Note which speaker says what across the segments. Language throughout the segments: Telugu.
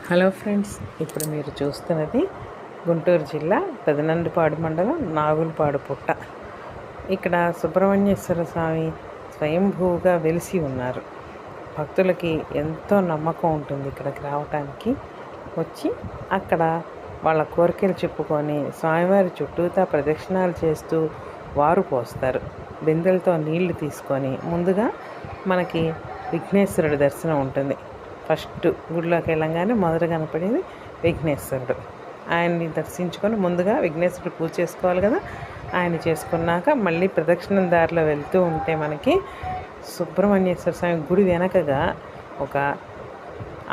Speaker 1: హలో ఫ్రెండ్స్, ఇప్పుడు మీరు చూస్తున్నది గుంటూరు జిల్లా పెదనందిపాడు మండలం నాగులపాడు పుట్ట. ఇక్కడ సుబ్రహ్మణ్యేశ్వర స్వామి స్వయంభూగా వెలిసి ఉన్నారు. భక్తులకి ఎంతో నమ్మకం ఉంటుంది ఇక్కడికి రావటానికి. వచ్చి అక్కడ వాళ్ళ కోరికలు చెప్పుకొని స్వామివారి చుట్టూతా ప్రదక్షిణాలు చేస్తూ వారు పోస్తారు. బిందెలతో నీళ్లు తీసుకొని ముందుగా మనకి విఘ్నేశ్వరుడి దర్శనం ఉంటుంది. ఫస్ట్ గుడిలోకి వెళ్ళంగానే మొదట కనపడేది విఘ్నేశ్వరుడు. ఆయన్ని దర్శించుకొని ముందుగా విఘ్నేశ్వరుడు పూజ చేసుకోవాలి కదా. ఆయన చేసుకున్నాక మళ్ళీ ప్రదక్షిణం దారిలో వెళ్తూ ఉంటే మనకి సుబ్రహ్మణ్యేశ్వర స్వామి గుడి వెనకగా ఒక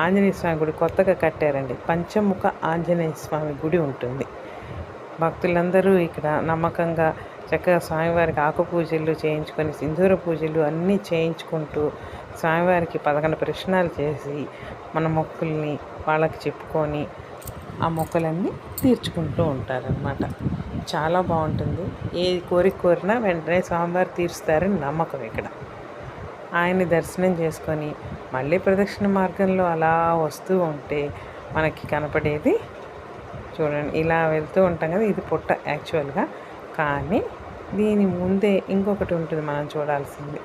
Speaker 1: ఆంజనేయ స్వామి గుడి కొత్తగా కట్టారండి. పంచముఖ ఆంజనేయ స్వామి గుడి ఉంటుంది. భక్తులందరూ ఇక్కడ నమ్మకంగా చక్కగా స్వామివారికి ఆకు పూజలు చేయించుకొని సింధూర పూజలు అన్నీ చేయించుకుంటూ స్వామివారికి 11 ప్రశ్నలు చేసి మన మొక్కుల్ని వాళ్ళకి చెప్పుకొని ఆ మొక్కలన్నీ తీర్చుకుంటూ ఉంటారనమాట. చాలా బాగుంటుంది. ఏ కోరిక కోరినా వెంటనే స్వామివారు తీరుస్తారని నమ్మకం ఇక్కడ. ఆయన్ని దర్శనం చేసుకొని మళ్ళీ ప్రదక్షిణ మార్గంలో అలా వస్తూ ఉంటే మనకి కనపడేది చూడండి. ఇలా వెళ్తూ ఉంటాం కదా, ఇది పుట్ట యాక్చువల్గా. కానీ దీని ముందే ఇంకొకటి ఉంటుంది మనం చూడాల్సింది.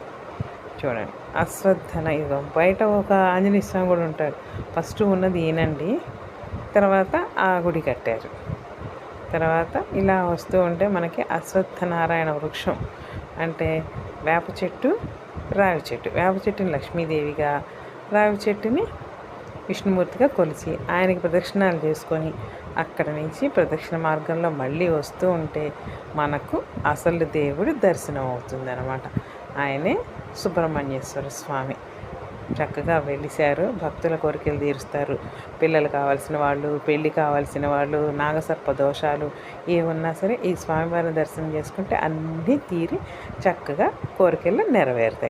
Speaker 1: చూడండి, అశ్వత్థన యుగం. బయట ఒక ఆంజనేయ స్వామి కూడా ఉంటాడు. ఫస్ట్ ఉన్నది ఈయనండి, తర్వాత ఆ గుడి కట్టారు. తర్వాత ఇలా వస్తూ ఉంటే మనకి అశ్వత్థనారాయణ వృక్షం అంటే వేప చెట్టు, రావి చెట్టు. వేప చెట్టుని లక్ష్మీదేవిగా, రావి చెట్టుని విష్ణుమూర్తిగా కొలిచి ఆయనకి ప్రదక్షిణాలు చేసుకొని అక్కడ నుంచి ప్రదక్షిణ మార్గంలో మళ్ళీ వస్తూ ఉంటే మనకు అసలు దేవుడి దర్శనం అవుతుంది అన్నమాట. ఆయనే సుబ్రహ్మణ్యేశ్వర స్వామి. చక్కగా వెలిశారు. భక్తుల కోరికలు తీరుస్తారు. పిల్లలు కావాల్సిన వాళ్ళు, పెళ్ళి కావాల్సిన వాళ్ళు, నాగసర్ప దోషాలు ఏమున్నా సరే ఈ స్వామివారిని దర్శనం చేసుకుంటే అన్నీ తీరి చక్కగా కోరికలు నెరవేరుతాయి.